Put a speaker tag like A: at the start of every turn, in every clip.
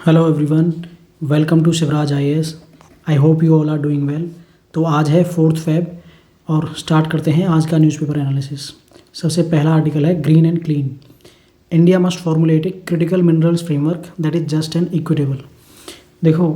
A: Hello everyone, welcome to Shivraj IAS. I hope you all are doing well. तो आज है 4 Feb और start करते हैं आज का न्यूज़पेपर एनालिसिस। सबसे पहला आर्टिकल है green and clean. India must formulate a critical minerals framework that is just and equitable. देखो,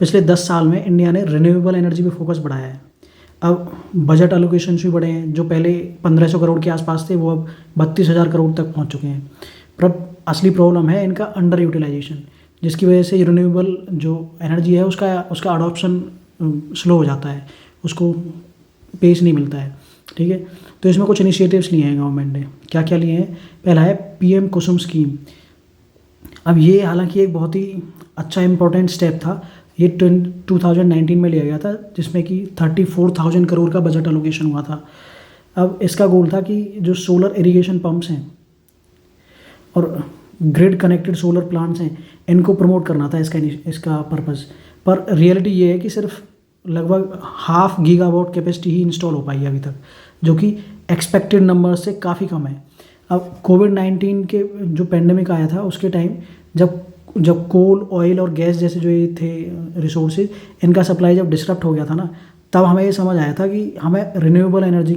A: पिछले 10 साल में इंडिया ने रिन्यूएबल एनर्जी पे फोकस बढ़ाया है। अब बजट एलोकेशन भी बढ़े हैं, जो पहले 1500 करोड़ के आसपास थे वो अब 32,000 करोड़ तक पहुंच चुके हैं। पर असली प्रॉब्लम है इनका अंडर यूटिलाइजेशन, जिसकी वजह से रिन्यूएबल जो एनर्जी है उसका अडॉप्शन स्लो हो जाता है, उसको पेस नहीं मिलता है। ठीक है, तो इसमें कुछ इनिशिएटिव्स लिए हैं गवर्नमेंट ने। क्या क्या लिए हैं? पहला है पीएम कुसुम स्कीम। अब ये हालांकि एक बहुत ही अच्छा इंपॉर्टेंट स्टेप था। ये 2019 में लिया गया था, जिसमें कि 34,000 करोड़ का बजट एलोकेशन हुआ था। अब इसका गोल था कि जो सोलर इरिगेशन पंप्स हैं और ग्रिड कनेक्टेड सोलर प्लांट्स हैं, इनको प्रमोट करना था इसका पर्पज़। पर रियलिटी ये है कि सिर्फ लगभग 0.5 गीगावाट कैपेसिटी ही इंस्टॉल हो पाई है अभी तक, जो कि एक्सपेक्टेड नंबर से काफ़ी कम है। अब कोविड-19 के जो पेंडेमिक आया था उसके टाइम जब कोल, ऑयल और गैस जैसे जो ये थे रिसोर्सेज, इनका सप्लाई जब डिसरप्ट हो गया था ना, तब हमें ये समझ आया था कि हमें रिन्यूएबल एनर्जी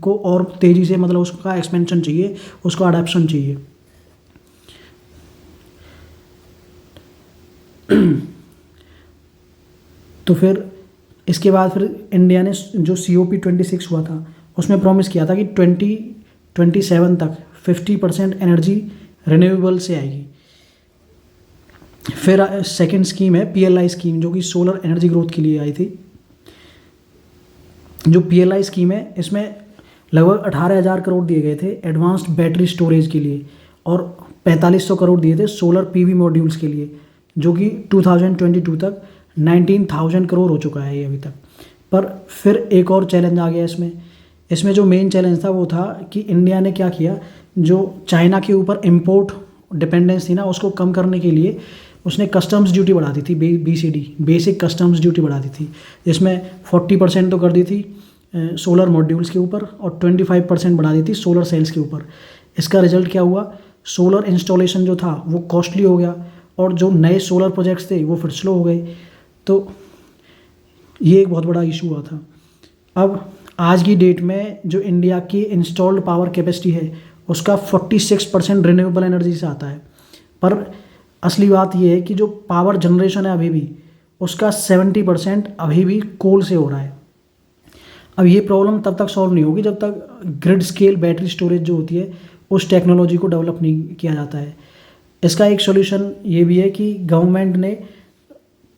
A: को और तेज़ी से, मतलब उसका एक्सपेंशन चाहिए, उसका अडॉप्शन चाहिए। तो फिर इसके बाद फिर इंडिया ने जो COP26 हुआ था उसमें प्रॉमिस किया था कि 2027 तक 50% एनर्जी रिन्यूएबल से आएगी। फिर सेकंड स्कीम है PLI स्कीम, जो कि सोलर एनर्जी ग्रोथ के लिए आई थी। जो PLI स्कीम है, इसमें लगभग 18,000 करोड़ दिए गए थे एडवांस्ड बैटरी स्टोरेज के लिए और 4500 करोड़ दिए थे सोलर PV मॉड्यूल्स के लिए, जो कि 2022 तक 19,000 करोड़ हो चुका है ये अभी तक। पर फिर एक और चैलेंज आ गया इसमें जो मेन चैलेंज था वो था कि इंडिया ने क्या किया, जो चाइना के ऊपर इम्पोर्ट डिपेंडेंस थी ना, उसको कम करने के लिए उसने कस्टम्स ड्यूटी बढ़ा दी थी, BCD बेसिक कस्टम्स ड्यूटी बढ़ा दी थी, जिसमें 40% तो कर दी थी सोलर मॉड्यूल्स के ऊपर और 25% बढ़ा दी थी सोलर सेल्स के ऊपर। इसका रिजल्ट क्या हुआ? सोलर इंस्टॉलेशन जो था वो कॉस्टली हो गया और जो नए सोलर प्रोजेक्ट्स थे वो फिर स्लो हो गए। तो ये एक बहुत बड़ा इशू हुआ था। अब आज की डेट में जो इंडिया की इंस्टॉल्ड पावर कैपेसिटी है उसका 46% रिन्यूएबल एनर्जी से आता है। पर असली बात ये है कि जो पावर जनरेशन है अभी भी उसका 70% अभी भी कोल से हो रहा है। अब ये प्रॉब्लम तब तक सॉल्व नहीं होगी जब तक ग्रिड स्केल बैटरी स्टोरेज जो होती है उस टेक्नोलॉजी को डेवलप नहीं किया जाता है। इसका एक सॉल्यूशन ये भी है कि गवर्नमेंट ने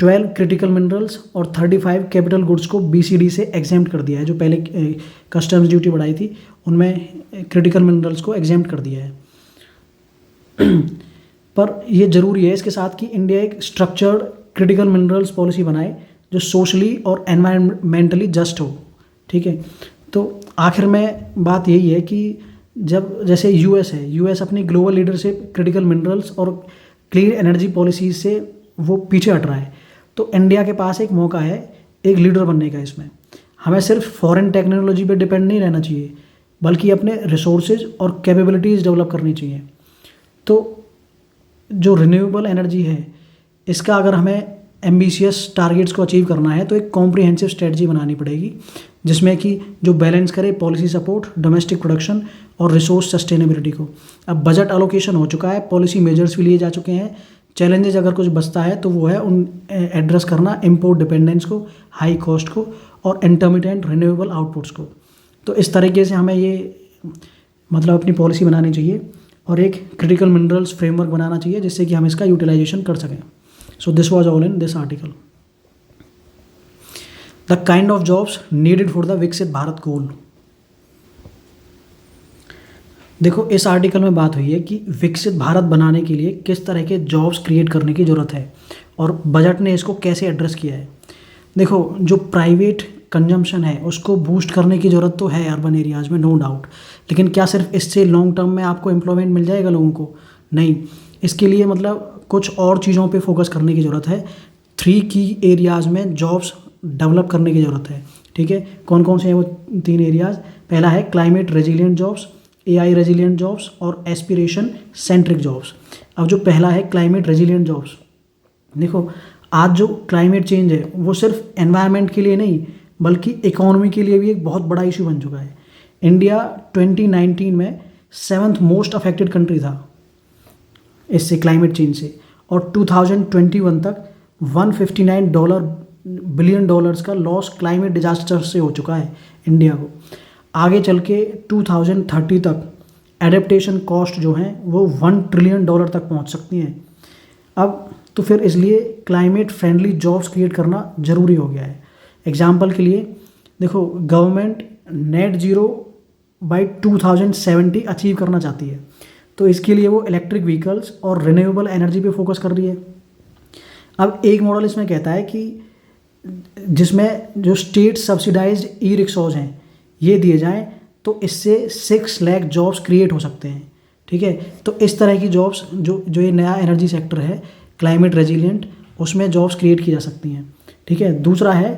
A: 12 क्रिटिकल मिनरल्स और 35 कैपिटल गुड्स को BCD से एग्जेम्प्ट कर दिया है। जो पहले कस्टम्स ड्यूटी बढ़ाई थी उनमें क्रिटिकल मिनरल्स को एग्जेम्प्ट कर दिया है। पर यह ज़रूरी है इसके साथ कि इंडिया एक स्ट्रक्चर्ड क्रिटिकल मिनरल्स पॉलिसी बनाए जो सोशली और एनवायरमेंटली जस्ट हो। ठीक है, तो आखिर में बात यही है कि जब जैसे यूएस अपनी ग्लोबल लीडरशिप क्रिटिकल मिनरल्स और क्लीन एनर्जी पॉलिसीज से वो पीछे हट रहा है, तो इंडिया के पास एक मौका है एक लीडर बनने का। इसमें हमें सिर्फ फॉरेन टेक्नोलॉजी पे डिपेंड नहीं रहना चाहिए, बल्कि अपने रिसोर्सेज और कैपेबिलिटीज़ डेवलप करनी चाहिए। तो जो रिन्यूएबल एनर्जी है इसका अगर हमें एम्बिशियस टारगेट्स को अचीव करना है तो एक कॉम्प्रिहेंसिव स्ट्रेटजी बनानी पड़ेगी, जिसमें कि जो बैलेंस करे पॉलिसी सपोर्ट, डोमेस्टिक प्रोडक्शन और रिसोर्स सस्टेनेबिलिटी को। अब बजट एलोकेशन हो चुका है, पॉलिसी मेजर्स भी लिए जा चुके हैं। चैलेंजेस अगर कुछ बचता है तो वो है उन एड्रेस करना इम्पोर्ट डिपेंडेंस को, हाई कॉस्ट को और इंटरमिटेंट रिन्यूएबल आउटपुट्स को। तो इस तरीके से हमें ये मतलब अपनी पॉलिसी बनानी चाहिए और एक क्रिटिकल मिनरल्स फ्रेमवर्क बनाना चाहिए जिससे कि हम इसका यूटिलाइजेशन कर सकें। So this was all in this article. The kind of jobs needed for the विकसित भारत गोल। देखो, इस आर्टिकल में बात हुई है कि विकसित भारत बनाने के लिए किस तरह के जॉब्स क्रिएट करने की ज़रूरत है और बजट ने इसको कैसे एड्रेस किया है। देखो, जो प्राइवेट कंजम्पशन है उसको बूस्ट करने की ज़रूरत तो है अर्बन एरियाज़ में, नो डाउट। लेकिन क्या सिर्फ इससे लॉन्ग टर्म में आपको एम्प्लॉयमेंट मिल जाएगा लोगों को? नहीं, इसके लिए मतलब कुछ और चीज़ों पे फोकस करने की ज़रूरत है। 3 की एरियाज़ में जॉब्स डेवलप करने की ज़रूरत है। ठीक है, कौन कौन से हैं वो 3 एरियाज़? पहला है climate resilient jobs, AI resilient jobs और एस्पिरेशन सेंट्रिक जॉब्स। अब जो पहला है क्लाइमेट रेजिलियंट जॉब्स, देखो, आज जो क्लाइमेट चेंज है वो सिर्फ एनवायरनमेंट के लिए नहीं बल्कि इकोनॉमी के लिए भी एक बहुत बड़ा इशू बन चुका है। इंडिया 2019 में 7th मोस्ट अफेक्टेड कंट्री था इससे, क्लाइमेट चेंज से, और 2021 तक $159 बिलियन का लॉस क्लाइमेट डिजास्टर से हो चुका है इंडिया को। आगे चल के 2030 तक एडेप्टेशन कॉस्ट जो हैं वो $1 ट्रिलियन तक पहुंच सकती हैं। अब तो फिर इसलिए क्लाइमेट फ्रेंडली जॉब्स क्रिएट करना ज़रूरी हो गया है। एग्जाम्पल के लिए देखो, government net zero by 2070 achieve करना चाहती है, तो इसके लिए वो इलेक्ट्रिक व्हीकल्स और रिन्यूएबल एनर्जी पे फोकस कर रही है। अब एक मॉडल इसमें कहता है कि जिसमें जो स्टेट सब्सिडाइज्ड ई रिक्शॉज हैं ये दिए जाएं तो इससे 6 लाख जॉब्स क्रिएट हो सकते हैं। ठीक है, तो इस तरह की जॉब्स जो ये नया एनर्जी सेक्टर है क्लाइमेट रेजिलिएंट, उसमें जॉब्स क्रिएट की जा सकती हैं। ठीक है, दूसरा है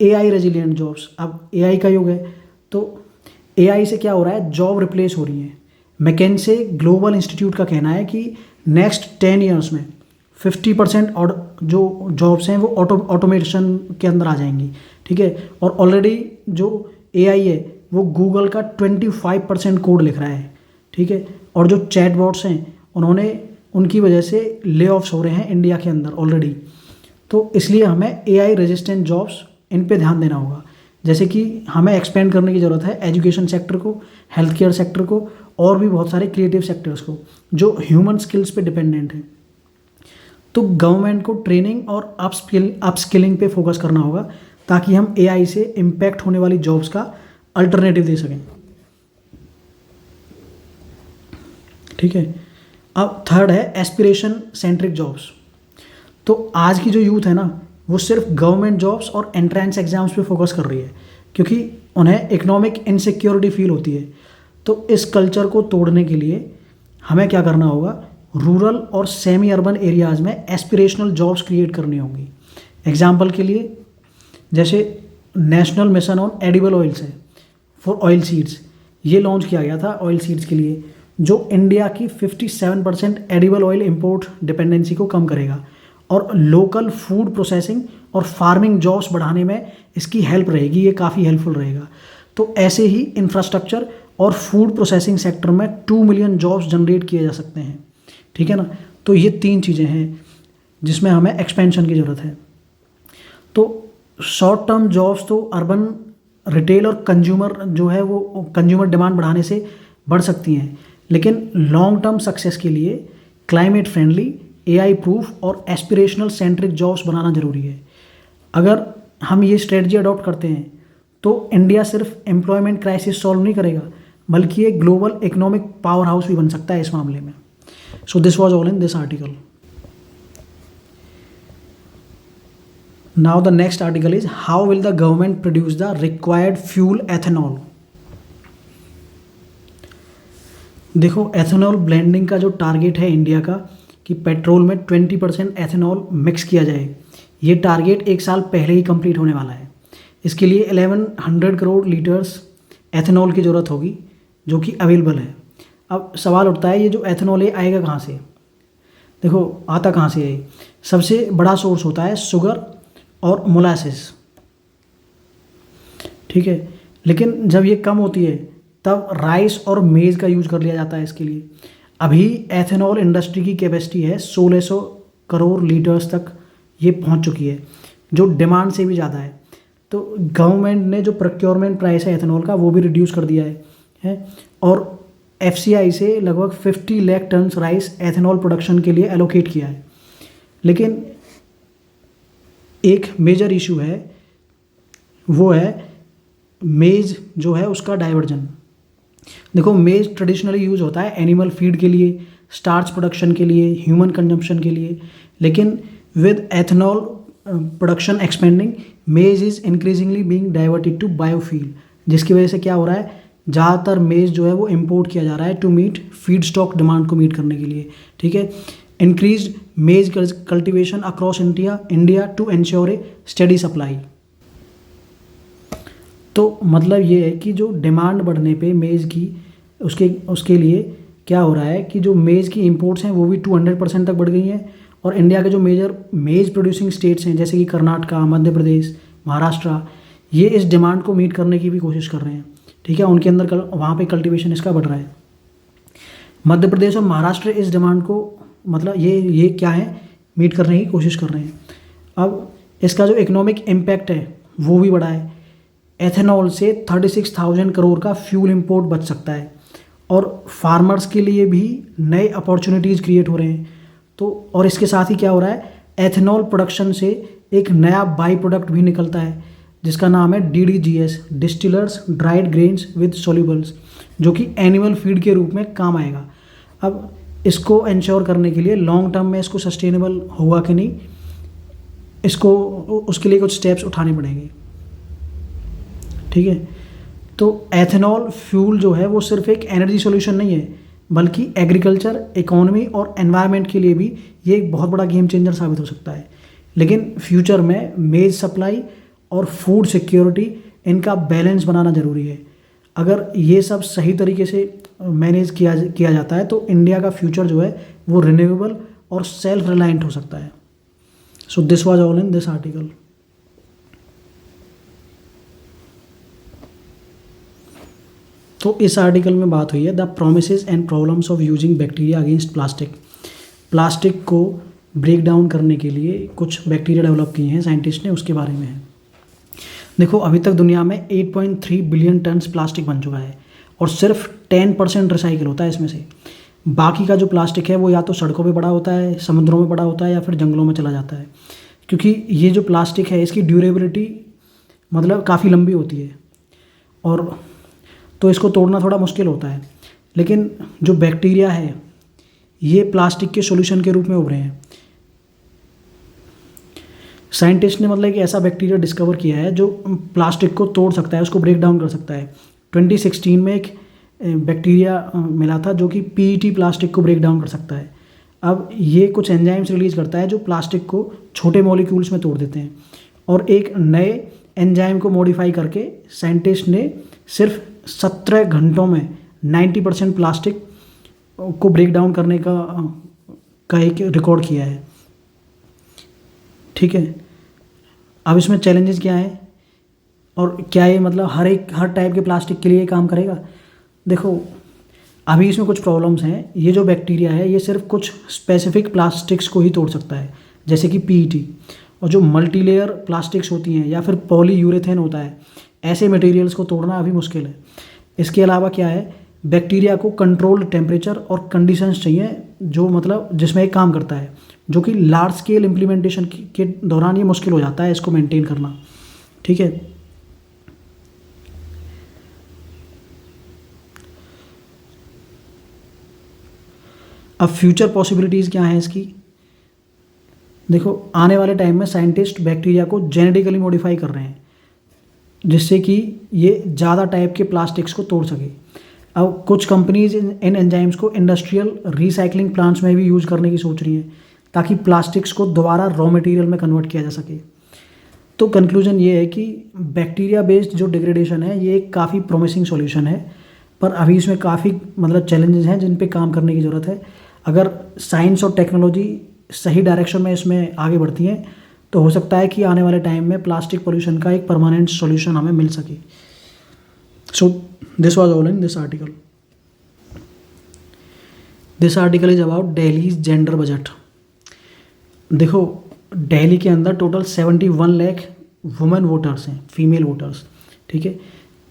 A: एआई रेजिलिएंट जॉब्स। अब एआई का युग है, तो एआई से क्या हो रहा है, जॉब रिप्लेस हो रही हैं। मैकेंसे ग्लोबल इंस्टीट्यूट का कहना है कि नेक्स्ट 10 ईयर्स में 50% और जो जॉब्स हैं वो ऑटोमेशन के अंदर आ जाएंगी। ठीक है, और ऑलरेडी जो एआई है वो गूगल का 25% कोड लिख रहा है। ठीक है, और जो चैटबॉट्स हैं उनकी वजह से ले ऑफ्स हो रहे हैं इंडिया के अंदर ऑलरेडी। तो इसलिए हमें एआई रेजिस्टेंट जॉब्स इन पे ध्यान देना होगा। जैसे कि हमें एक्सपेंड करने की ज़रूरत है एजुकेशन सेक्टर को, हेल्थ केयर सेक्टर को, और भी बहुत सारे क्रिएटिव सेक्टर्स को जो ह्यूमन स्किल्स पे डिपेंडेंट हैं। तो गवर्नमेंट को ट्रेनिंग और अपस्किलिंग पे फोकस करना होगा ताकि हम एआई से इम्पैक्ट होने वाली जॉब्स का अल्टरनेटिव दे सकें। ठीक है, अब थर्ड है एस्पिरेशन सेंट्रिक जॉब्स। तो आज की जो यूथ है ना वो सिर्फ गवर्नमेंट जॉब्स और एंट्रेंस एग्जाम्स पे फोकस कर रही है क्योंकि उन्हें इकोनॉमिक इनसिक्योरिटी फील होती है। तो इस कल्चर को तोड़ने के लिए हमें क्या करना होगा, रूरल और सेमी अर्बन एरियाज़ में एस्पिरेशनल जॉब्स क्रिएट करनी होंगी। एग्जाम्पल के लिए जैसे national mission on edible oils है फॉर ऑयल सीड्स, ये लॉन्च किया गया था ऑयल सीड्स के लिए, जो इंडिया की 57% एडिबल ऑयल इंपोर्ट डिपेंडेंसी को कम करेगा और लोकल फूड प्रोसेसिंग और फार्मिंग जॉब्स बढ़ाने में इसकी हेल्प रहेगी। ये काफ़ी हेल्पफुल रहेगा। तो ऐसे ही इंफ्रास्ट्रक्चर और फूड प्रोसेसिंग सेक्टर में 2 मिलियन जॉब्स जनरेट किए जा सकते हैं। ठीक है ना, तो ये 3 चीज़ें हैं जिसमें हमें एक्सपेंशन की ज़रूरत है। तो शॉर्ट टर्म जॉब्स तो अर्बन रिटेल और कंज्यूमर जो है वो कंज्यूमर डिमांड बढ़ाने से बढ़ सकती हैं, लेकिन लॉन्ग टर्म सक्सेस के लिए क्लाइमेट फ्रेंडली, एआई प्रूफ और एस्पिरेशनल सेंट्रिक जॉब्स बनाना ज़रूरी है। अगर हम ये स्ट्रेटजी अडॉप्ट करते हैं तो इंडिया सिर्फ एम्प्लॉयमेंट क्राइसिस सॉल्व नहीं करेगा बल्कि एक ग्लोबल इकोनॉमिक पावर हाउस भी बन सकता है इस मामले में। So this was all in this article. Now the next article is how will the government produce the required fuel ethanol. देखो, एथेनॉल ब्लेंडिंग का जो टारगेट है इंडिया का कि पेट्रोल में 20% एथेनॉल मिक्स किया जाए, ये टारगेट 1 साल पहले ही कंप्लीट होने वाला है। इसके लिए 1100 करोड़ लीटर्स एथेनॉल की ज़रूरत होगी जो कि अवेलेबल है। अब सवाल उठता है ये जो एथेनॉल है आएगा कहाँ से। देखो, आता कहाँ से है, सबसे बड़ा सोर्स होता है शुगर और मोलासिस। ठीक है, लेकिन जब ये कम होती है तब राइस और मेज़ का यूज़ कर लिया जाता है इसके लिए। अभी एथेनॉल इंडस्ट्री की कैपेसिटी है 1600 करोड़ लीटर्स तक ये पहुंच चुकी है, जो डिमांड से भी ज़्यादा है। तो गवर्नमेंट ने जो प्रोक्योरमेंट प्राइस है एथेनॉल का वो भी रिड्यूस कर दिया है और एफसीआई से लगभग 50 lakh ton rice ethanol production के लिए एलोकेट किया है। लेकिन एक मेजर इशू है, वो है मेज़ जो है उसका डाइवर्जन। देखो, मेज़ ट्रेडिशनली यूज़ होता है एनिमल फीड के लिए, स्टार्च प्रोडक्शन के लिए, ह्यूमन कंजम्पशन के लिए, लेकिन with ethanol production expanding maize is increasingly being diverted to biofuel, जिसकी वजह से क्या हो रहा है, ज़्यादातर मेज़ जो है वो इम्पोर्ट किया जा रहा है to meet feedstock demand को मीट करने के लिए। ठीक है, increase maize cultivation across India to ensure a steady supply. तो मतलब ये है कि जो डिमांड बढ़ने पे मेज़ की उसके लिए क्या हो रहा है कि जो मेज़ की इंपोर्ट्स हैं वो भी 200% तक बढ़ गई हैं और इंडिया के जो मेज प्रोड्यूसिंग स्टेट्स हैं जैसे कि कर्नाटका, मध्य प्रदेश, महाराष्ट्र, ये इस डिमांड को मीट करने की भी कोशिश कर रहे हैं। ठीक है, उनके अंदर वहाँ पे कल्टीवेशन इसका बढ़ रहा है। मध्य प्रदेश और महाराष्ट्र इस डिमांड को मतलब ये क्या है, मीट करने की कोशिश कर रहे हैं। अब इसका जो इकोनॉमिक इम्पैक्ट है वो भी बड़ा है। एथेनॉल से 36,000 करोड़ का फ्यूल इंपोर्ट बच सकता है और फार्मर्स के लिए भी नए अपॉर्चुनिटीज़ क्रिएट हो रहे हैं। तो और इसके साथ ही क्या हो रहा है, एथेनॉल प्रोडक्शन से एक नया बाई प्रोडक्ट भी निकलता है जिसका नाम है DDGS, distillers dried grains with solubles, जो कि एनिमल फीड के रूप में काम आएगा। अब इसको इंश्योर करने के लिए लॉन्ग टर्म में इसको सस्टेनेबल होगा कि नहीं, इसको उसके लिए कुछ स्टेप्स उठाने पड़ेंगे। ठीक है, तो एथेनॉल फ्यूल जो है वो सिर्फ एक एनर्जी सॉल्यूशन नहीं है, बल्कि एग्रीकल्चर, इकोनॉमी और एनवायरनमेंट के लिए भी ये एक बहुत बड़ा गेम चेंजर साबित हो सकता है। लेकिन फ्यूचर में मेज सप्लाई और फूड सिक्योरिटी, इनका बैलेंस बनाना ज़रूरी है। अगर ये सब सही तरीके से मैनेज किया जाता है तो इंडिया का फ्यूचर जो है वो रिन्यूएबल और सेल्फ रिलायंट हो सकता है। So this was all in this article. तो इस आर्टिकल में बात हुई है the promises and problems of using bacteria against plastic. Plastic को ब्रेक डाउन करने के लिए कुछ बैक्टीरिया डेवलप किए हैं साइंटिस्ट ने, उसके बारे में है। देखो, अभी तक दुनिया में 8.3 बिलियन टन्स प्लास्टिक बन चुका है और सिर्फ 10% रिसाइकिल होता है इसमें से। बाकी का जो प्लास्टिक है वो या तो सड़कों पे पड़ा होता है, समुद्रों में पड़ा होता है या फिर जंगलों में चला जाता है। क्योंकि ये जो प्लास्टिक है इसकी ड्यूरेबिलिटी मतलब काफ़ी लंबी होती है और तो इसको तोड़ना थोड़ा मुश्किल होता है। लेकिन जो बैक्टीरिया है ये प्लास्टिक के सॉल्यूशन के रूप में उभरे हैं। साइंटिस्ट ने मतलब एक ऐसा बैक्टीरिया डिस्कवर किया है जो प्लास्टिक को तोड़ सकता है, उसको ब्रेक डाउन कर सकता है। 2016 में एक बैक्टीरिया मिला था जो कि PET प्लास्टिक को ब्रेक डाउन कर सकता है। अब ये कुछ एंजाइम्स रिलीज करता है जो प्लास्टिक को छोटे मॉलिक्यूल्स में तोड़ देते हैं और एक नए एंजाइम को मॉडिफाई करके साइंटिस्ट ने सिर्फ 17 घंटों में 90% प्लास्टिक को ब्रेक डाउन करने का एक रिकॉर्ड किया है। ठीक है, अब इसमें चैलेंजेस क्या है और क्या ये मतलब हर टाइप के प्लास्टिक के लिए ये काम करेगा। देखो, अभी इसमें कुछ प्रॉब्लम्स हैं। ये जो बैक्टीरिया है ये सिर्फ कुछ स्पेसिफिक प्लास्टिक्स को ही तोड़ सकता है जैसे कि PET, और जो मल्टीलेयर प्लास्टिक्स होती हैं या फिर पॉलीयूरेथेन होता है, ऐसे मटेरियल्स को तोड़ना अभी मुश्किल है। इसके अलावा क्या है, बैक्टीरिया को कंट्रोल्ड टेम्परेचर और कंडीशंस चाहिए जो मतलब जिसमें एक काम करता है, जो कि लार्ज स्केल इम्प्लीमेंटेशन के दौरान ये मुश्किल हो जाता है इसको मेंटेन करना। ठीक है, अब फ्यूचर पॉसिबिलिटीज़ क्या हैं इसकी। देखो, आने वाले टाइम में साइंटिस्ट बैक्टीरिया को जेनेटिकली मॉडिफाई कर रहे हैं जिससे कि ये ज़्यादा टाइप के प्लास्टिक्स को तोड़ सके। अब कुछ कंपनीज इन एंजाइम्स को इंडस्ट्रियल रिसाइकलिंग प्लांट्स में भी यूज़ करने की सोच रही हैं ताकि प्लास्टिक्स को दोबारा रॉ मटेरियल में कन्वर्ट किया जा सके। तो कंक्लूजन ये है कि बैक्टीरिया बेस्ड जो डिग्रेडेशन है ये एक काफ़ी प्रोमिसिंग सॉल्यूशन है, पर अभी इसमें काफ़ी मतलब चैलेंजेस हैं जिन पे काम करने की ज़रूरत है। अगर साइंस और टेक्नोलॉजी सही डायरेक्शन में इसमें आगे बढ़ती हैं तो हो सकता है कि आने वाले टाइम में प्लास्टिक पोल्यूशन का एक परमानेंट सॉल्यूशन हमें मिल सके। So this was all in this article. This article is about Delhi's gender budget. देखो, दिल्ली के अंदर टोटल 71 लाख वुमेन वोटर्स हैं, फीमेल वोटर्स। ठीक है,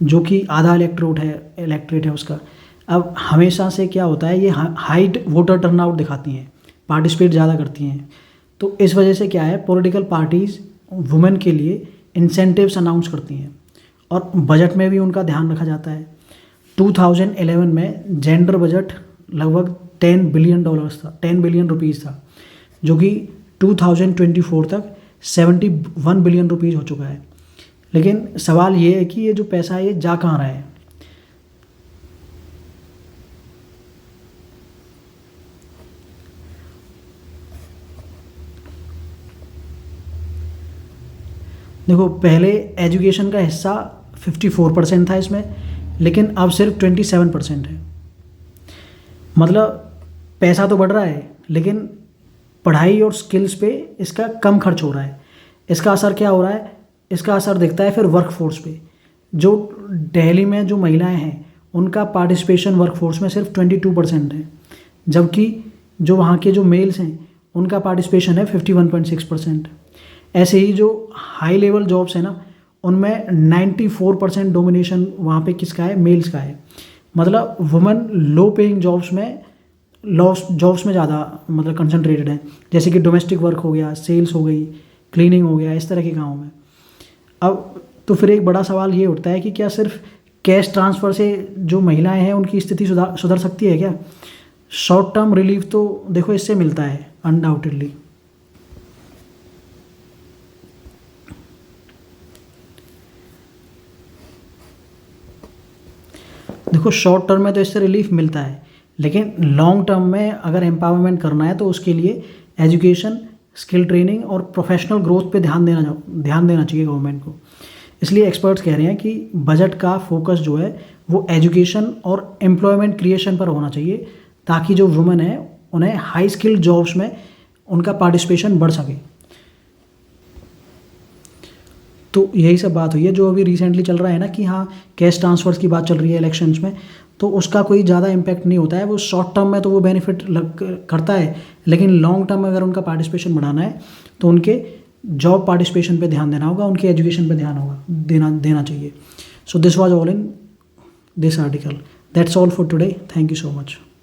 A: जो कि आधा इलेक्ट्रेट है उसका। अब हमेशा से क्या होता है, ये हाइट वोटर टर्नआउट दिखाती हैं, पार्टिसिपेट ज़्यादा करती हैं। तो इस वजह से क्या है, पॉलिटिकल पार्टीज़ वुमेन के लिए इंसेंटिव्स अनाउंस करती हैं और बजट में भी उनका ध्यान रखा जाता है। 2011 में जेंडर बजट लगभग $10 बिलियन था, $10 बिलियन था, जो कि 2024 तक 71 बिलियन रुपीज़ हो चुका है। लेकिन सवाल ये है कि ये जो पैसा है ये जा कहाँ रहा है। देखो, पहले एजुकेशन का हिस्सा 54% था इसमें, लेकिन अब सिर्फ 27% है। मतलब पैसा तो बढ़ रहा है लेकिन पढ़ाई और स्किल्स पे इसका कम खर्च हो रहा है। इसका असर क्या हो रहा है? इसका असर दिखता है फिर वर्कफोर्स पे। जो दिल्ली में जो महिलाएं हैं उनका पार्टिसिपेशन वर्कफोर्स में सिर्फ 22% है, जबकि जो वहाँ के जो मेल्स हैं उनका पार्टिसिपेशन है 51.6%। ऐसे ही जो हाई लेवल जॉब्स हैं ना उनमें 94% डोमिनेशन वहाँ पे किसका है? मेल्स का है। मतलब वुमेन लो पेइंग जॉब्स में ज़्यादा मतलब कंसंट्रेटेड है, जैसे कि डोमेस्टिक वर्क हो गया, सेल्स हो गई, क्लीनिंग हो गया, इस तरह के कामों में। अब तो फिर एक बड़ा सवाल ये उठता है कि क्या सिर्फ कैश ट्रांसफ़र से जो महिलाएं हैं उनकी स्थिति सुधर सकती है क्या? शॉर्ट टर्म रिलीफ तो देखो इससे मिलता है अनडाउटेडली। देखो शॉर्ट टर्म में तो इससे रिलीफ मिलता है, लेकिन लॉन्ग टर्म में अगर एम्पावरमेंट करना है तो उसके लिए एजुकेशन, स्किल ट्रेनिंग और प्रोफेशनल ग्रोथ पे ध्यान देना चाहिए गवर्नमेंट को। इसलिए एक्सपर्ट्स कह रहे हैं कि बजट का फोकस जो है वो एजुकेशन और एम्प्लॉयमेंट क्रिएशन पर होना चाहिए, ताकि जो वुमेन है उन्हें हाई स्किल्ड जॉब्स में उनका पार्टिसिपेशन बढ़ सके। तो यही सब बात हुई है। जो अभी रिसेंटली चल रहा है ना कि हाँ कैश ट्रांसफर्स की बात चल रही है इलेक्शंस में, तो उसका कोई ज़्यादा इम्पैक्ट नहीं होता है। वो शॉर्ट टर्म में तो वो बेनिफिट करता है, लेकिन लॉन्ग टर्म में अगर उनका पार्टिसिपेशन बढ़ाना है तो उनके जॉब पार्टिसिपेशन पे ध्यान देना होगा, उनके एजुकेशन पे ध्यान देना चाहिए। So this was all in this article. That's all for today. Thank you so much.